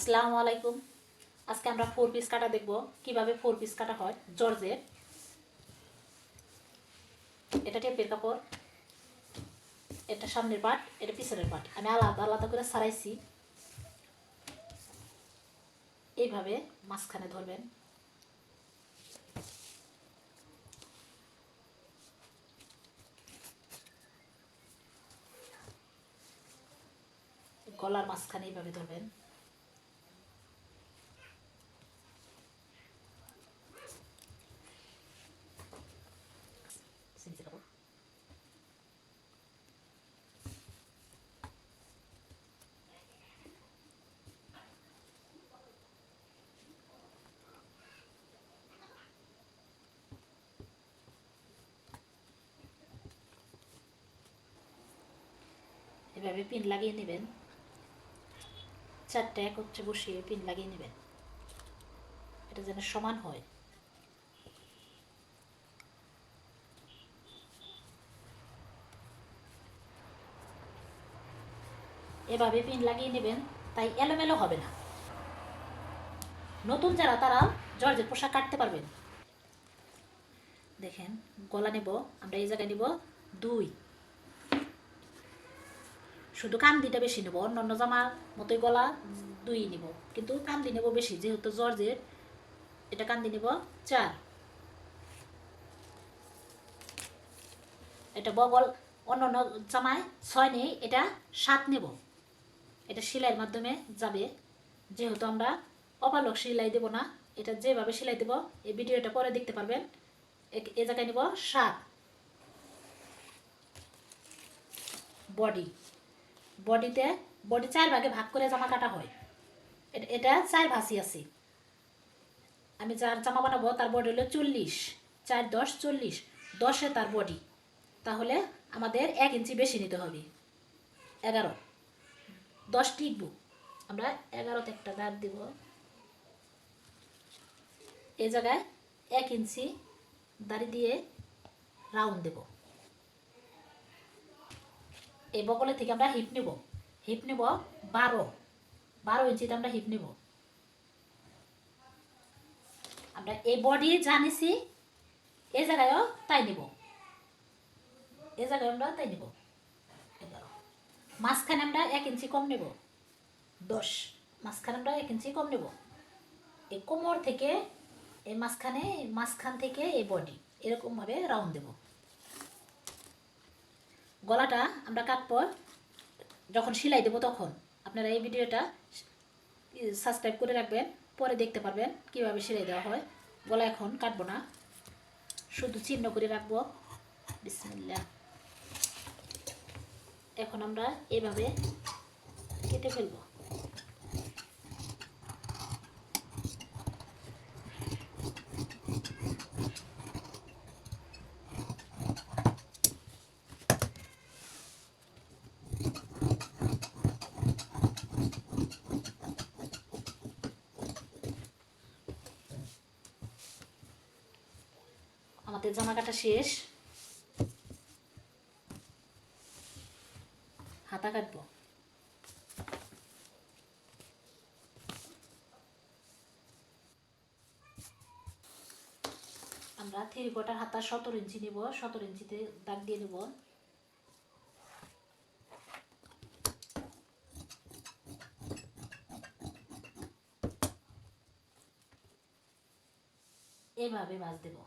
আসসালামু আলাইকুম। আজকে আমরা 4 পিস কাটা দেখব কিভাবে 4 পিস কাটা হয় জর্জের। এটা টেপের কাপড়, এটা সামনের পাট, এটা পিছনের পাট। আমি আলাদা আলাদা করে ছাড়াইছি। এইভাবে মাঝখানে ধরবেন। গলার মাঝখানে এইভাবে ধরবেন। সিনসি কাপড়, এভাবে পিন লাগিয়ে নেবেন। চারটা একত্রে বসিয়ে পিন লাগিয়ে নেবেন, এটা যেন সমান হয়। এভাবে পিন লাগিয়ে নেবেন, তাই এলোমেলো হবে না। নতুন যারা তারা জর্জের পোশাক কাটতে পারবেন। দেখেন, গলা নেব আমরা, এই জায়গায় নেব 2, শুধু কান্দিটা বেশি নেব। অন্য জামার মতোই গলা 2 নেব, কিন্তু কান্দি নেব বেশি, যেহেতু জর্জের। এটা কান্দি নেব 4। এটা বগল অন্য জামায় 6 নেই, এটা 7 নেব। এটা সেলাইয়ের মাধ্যমে যাবে, যেহেতু আমরা অপালক সেলাই দেব না। এটা যেভাবে সেলাই দেব এই ভিডিওটা পরে দেখতে পারবেন। এ জায়গায় নেব 7। বডিতে বডি 4 ভাগে ভাগ করে জামা কাটা হয়। এটা 4 ভাঁজি আছে। আমি যার জামা বানাবো তার বডি হলো 40, 4 10 40, 10-এ তার বডি। তাহলে আমাদের 1 ইঞ্চি বেশি নিতে হবে। 11, 10 টিকবো। আমরা 11তে একটা দাগ দিব। এই জায়গায় 1 ইঞ্চি দাড়ি দিয়ে রাউন্ড দেব। এই বগলের থেকে আমরা হিপ নেব। হিপ নেব 12 ইঞ্চিতে আমরা হিপ নেব। আমরা এই বডি যা নিছি এই জায়গায়ও তাই নেব। এই জায়গায় আমরা তাই নেব 11। মাঝখানে আমরা 1 ইঞ্চি কম নেব 10। মাঝখানে আমরা 1 ইঞ্চি কম নেব। এই কোমর থেকে এই মাঝখান থেকে এই বডি এরকমভাবে রাউন্ড দেব। গলাটা আমরা কাটবো যখন সেলাই দেবো তখন। আপনারা এই ভিডিওটা সাবস্ক্রাইব করে রাখবেন, পরে দেখতে পারবেন কীভাবে সেলাই দেওয়া হয়। গলা এখন কাটবো না, শুধু চিহ্ন করে রাখবো। বিসমিল্লাহ। এখন আমরা এভাবে কেটে ফেলবো। আমাদের জামা কাটা শেষ। হাতা কাটবো। আমরা 3/4 হাতা 17 ইঞ্চি নেব। 17 ইঞ্চিতে দাগ দিয়ে নেব। এভাবে ভাঁজ দেব,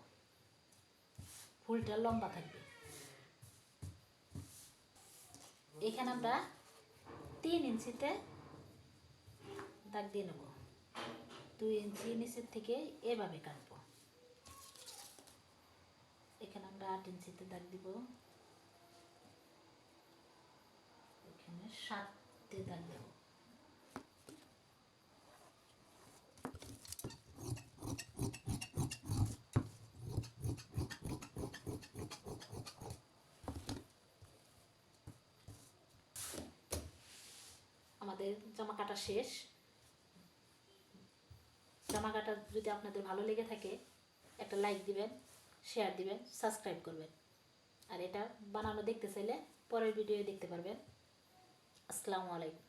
ফুলটা লম্বা থাকবে। এখানে আমরা 3 ইঞ্চিতে দাগ দিয়ে নেব। 2 ইঞ্চি নিচের থেকে এভাবে কাটবো। এখানে আমরা 8 ইঞ্চিতে দাগ দিব। এখানে 7-তে দাগ দেব। আমাদের জামা কাটা শেষ। জামা কাটা যদি আপনাদের ভালো লেগে থাকে একটা লাইক দিবেন, শেয়ার দিবেন, সাবস্ক্রাইব করবেন। আর এটা বানানো দেখতে চাইলে পরের ভিডিও দেখতে পারবেন। আসসালামু আলাইকুম।